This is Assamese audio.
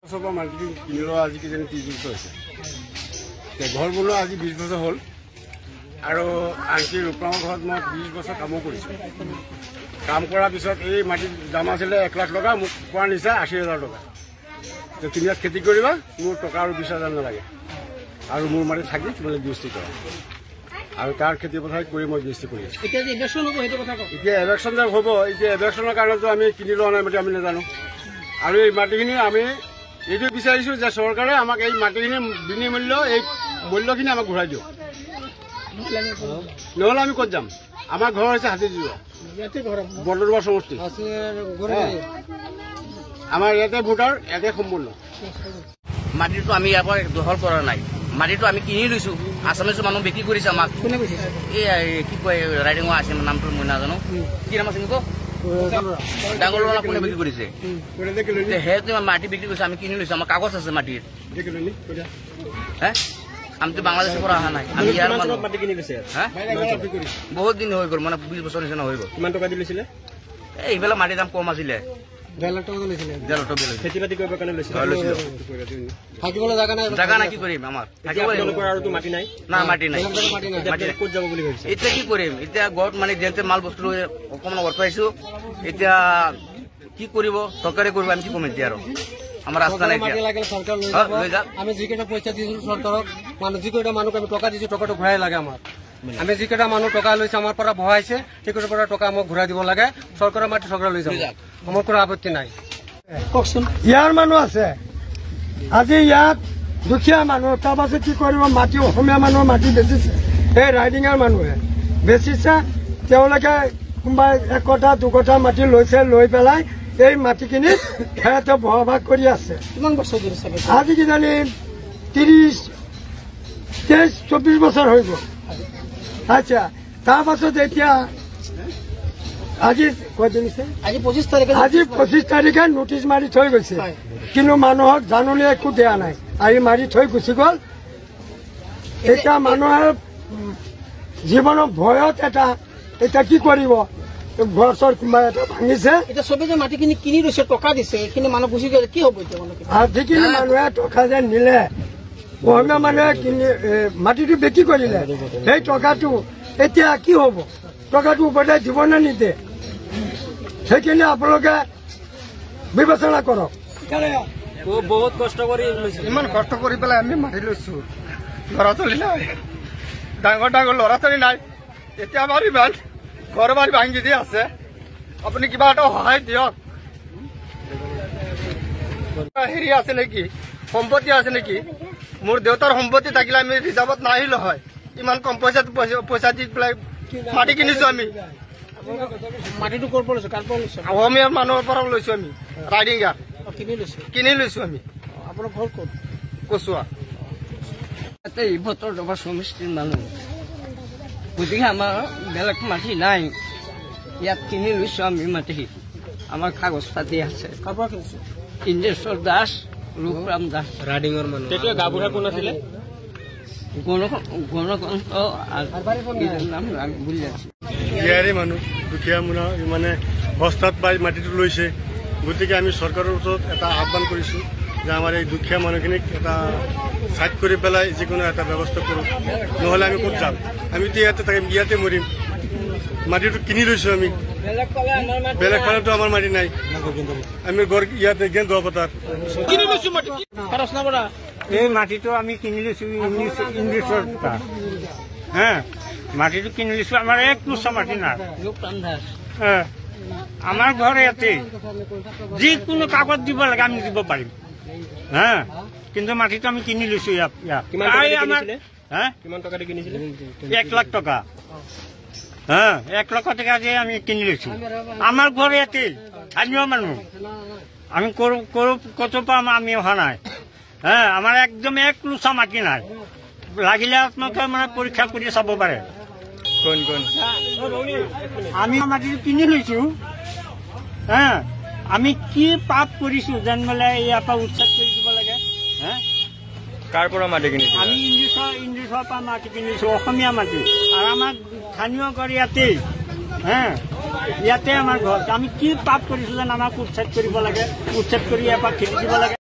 মাটি কিনিলো আজি কিজানি 30 বছৰ হৈছে। ঘৰ বনোৱা আজি 20 বছৰ হ'ল আৰু আনকি ৰূপৰামৰ ঘৰত মই 20 বছৰ কামো কৰিছোঁ। কাম কৰাৰ পিছত এই মাটিৰ দাম আছিলে 1 লাখ টকা, মোক কোৱা নিচা 80,000 টকা। তুমি ইয়াত খেতি কৰিবা, মোৰ টকা আৰু 20,000 নালাগে আৰু মোৰ মাটি থাকি তোমালোকে গৃহস্থী কৰা আৰু তাৰ খেতি পথাৰ কৰি মই গৃহস্থী কৰি আছোঁ। এতিয়া ইলেকশ্যন হ'ব, সেইটো কথা কওঁ। এতিয়া ইলেকশ্যন যে হ'ব, এতিয়া ইলেকশ্যনৰ কাৰণেতো আমি কিনি লোৱা নাই মাটি, আমি নাজানো। আৰু এই মাটিখিনি আমি এইটো বিচাৰিছোঁ যে চৰকাৰে আমাক এই মাটিখিনি বিনিমূল্য এই মূল্যখিনি আমাক ঘূৰাই দিয়ক, নহ'লে আমি ক'ত যাম? আমাৰ ঘৰ হৈছে হাতীজোৰা, বৰদোৱা সমষ্টি। আমাৰ ইয়াতে ভোটাৰ, ইয়াতে সম্পূৰ্ণ মাটিটো আমি ইয়াৰ পৰা দখল কৰা নাই, মাটিটো আমি কিনি লৈছোঁ। আছামিজ মানুহ বিক্ৰী কৰিছে আমাক। এই কি কয় ৰাইডিঙৰ আছে নামটো মই নাজানো, কি নাম আছে নেকি? ডাঙৰ কোনে বিক্ৰী কৰিছে? সেইটো মাটি বিক্ৰী কৰিছে, আমি কিনি লৈছোঁ। আমাৰ কাগজ আছে মাটিৰ। আমিতো বাংলাদেশৰ পৰা অহা নাই, আমি ইয়াৰ মানুহ। বহুত দিন হৈ গ'ল, মানে 20 বছৰ নিচিনা হৈ গ'ল। কিমান টকা দি লৈছিলে? এইফালে মাটিৰ দাম কম আছিলে। 1.5 লাখ টকা লৈছিলে। খেতি বাতি কৰিবৰ কাৰণে লৈছিলে। থাকিবলৈ জাগা নাই, কি কৰিম? আমাৰ মাটি নাই, না মাটি নাই। ক'ত যাব বুলি ভাবিছে? এতিয়া কি কৰিম? এতিয়া ঘৰত মানে যেনে মাল বস্তু লৈ অকণমান অটকাইছো। এতিয়া কি কৰিব? চৰকাৰে কৰিব, আমি কি কৰিম এতিয়া? আৰু আমাৰ ৰাস্তা নাই। আমি যিকেইটা পইচা দিছো চৰকাৰক, যিকেইটা মানুহক আমি টকা দিছো, টকাটো ঘূৰাই লাগে আমাৰ। আমি যিকেইটা মানুহ টকা লৈছে আমাৰ পৰা বহাইছে, সেইকেইটাৰ পৰা টকা আমাক ঘূৰাই দিব লাগে। চৰকাৰৰ মাটি চৰকাৰে লৈ যাব, আমাৰ কোনো আপত্তি নাই। কওকচোন। ইয়াৰ মানুহ আছে, আজি ইয়াত দুখীয়া মানুহ, তাৰ পাছত কি কৰিব? মাটি অসমীয়া মানুহৰ মাটি বেচিছে, এই ৰাইডিঙৰ মানুহে বেচিছে। তেওঁলোকে কোনোবাই 1 কঠা 2 কঠা মাটি লৈছে, লৈ পেলাই এই মাটিখিনি সিহঁতে বসবাস কৰি আছে। কিমান বছৰ ধৰি? আজি কিজানি 30, 23, 24 বছৰ হৈ গ'ল। আচ্ছা, তাৰ পাছত এতিয়া আজি আজি 25 তাৰিখে, আজি 25 তাৰিখে নোটিচ মাৰি থৈ গৈছে, কিন্তু মানুহক জাননী একো দিয়া নাই, আহি মাৰি থৈ গুচি গ'ল। এতিয়া মানুহৰ জীৱনৰ ভয়ত এতিয়া কি কৰিব? ঘৰ চৰ কোনোবা এটা ভাঙিছে। এতিয়া চবে যে মাটিখিনি কিনি লৈছে, টকা দিছে, এইখিনি মানুহ গুচি গ'লে কি হ'ব? এতিয়া যিখিনি মানুহে টকা যে নিলে, অসমীয়া মানুহে কিনি মাটিটো বিক্ৰী কৰিলে, সেই টকাটো এতিয়া কি হ'ব? টকাটো উভতাই দিব নে নিদিয়ে? সেইখিনি আপোনালোকে বিবেচনা কৰক। বহুত কষ্ট কৰি ইমান কষ্ট কৰি পেলাই আমি মাটি লৈছোঁ, ল'ৰা ছোৱালী নাই, ডাঙৰ ডাঙৰ ল'ৰা ছোৱালী নাই। এতিয়া আমাৰ ইমান ঘৰ বাৰী ভাঙি দি আছে, আপুনি কিবা এটা সহায় দিয়ক। হেৰি আছে নেকি, সম্পত্তি আছে নেকি? মোৰ দেউতাৰ সম্পত্তি থাকিলে আমি ৰিজাৰ্ভত নাহিলো হয়। ইমান কম পইচা দি পেলাই মাটি কিনিছো আমি। মাটিটো ক'ৰ পৰা লৈছে? কাৰ পৰা লৈছে? অসমীয়া মানুহৰ পৰা লৈছো আমি, ৰাইডিঙাৰ কিনি লৈছে। আমি। আপোনাৰ ঘৰ ক'ত? কচুৱা। এই বৰদোৱা সমষ্টিৰ মানুহ, গতিকে আমাৰ বেলেগ মাটি নাই। ইয়াত কিনি লৈছোঁ আমি মাটি, আমাৰ কাগজ পাতি আছে। কাৰ পৰা কিনিছে? ইন্দ্ৰেশ্বৰ দাস, ৰূপৰাম দাস। ৰাইডিঙৰ মানুহ। তেতিয়া গাঁওবুঢ়া কোন আছিলে? গণকন্ত নাম বুলি আছে। ইয়াৰে মানুহ, দুখীয়া মানুহ, মানে বস্তাত পাই মাটিটো লৈছে। গতিকে আমি চৰকাৰৰ ওচৰত এটা আহ্বান কৰিছোঁ যে আমাৰ এই দুখীয়া মানুহখিনিক এটা ছাইড কৰি পেলাই যিকোনো এটা ব্যৱস্থা কৰোঁ, নহ'লে আমি ক'ত যাম? আমিতো ইয়াতে থাকিম, ইয়াতে মৰিম। মাটিটো কিনি লৈছোঁ আমি, বেলেগ ফালেতো আমাৰ মাটি নাই। আমি ঘৰ ইয়াতে গেন্দুৱা পথাৰ কিনি লৈছোঁ মাটি। এই মাটিটো আমি কিনি লৈছোঁ ইংলিছৰ পৰা। মাটিটো কিনি লৈছোঁ, আমাৰ এক নোচা মাটি নাই। ৰূপৰাম দাস। আমাৰ ঘৰ ইয়াতে, যিকোনো কাগজ দিব লাগে আমি দিব পাৰিম। কিন্তু মাটিটো আমি কিনি লৈছোঁ ইয়াত। 1 লাখ টকা। 1 লাখ টকা দিয়ে আমি কিনি লৈছোঁ। আমাৰ ঘৰ ইয়াতে, স্থানীয় মানুহ। আমি ক'তো পাম আমি অহা নাই। আমাৰ একদম এক লোচা মাটি নাই। লাগিলে আপোনালোকে মানে পৰীক্ষা কৰি চাব পাৰে। আমি মাটিটো কিনি লৈছোঁ। আমি কি পাপ কৰিছোঁ যেন বোলে ইয়াৰ পৰা উচ্ছেদ কৰি দিব লাগে। কাৰ পৰা মাটি কিনিছে? আমি ইংলিছৰ পৰা মাটি কিনিছোঁ, অসমীয়া মাটি। আৰু আমাৰ স্থানীয় ঘৰ ইয়াতে। ইয়াতে আমাৰ ঘৰ। আমি কি পাপ কৰিছোঁ যেন আমাক উচ্ছেদ কৰিব লাগে, উচ্ছেদ কৰি ইয়াৰ পৰা খেতি দিব লাগে।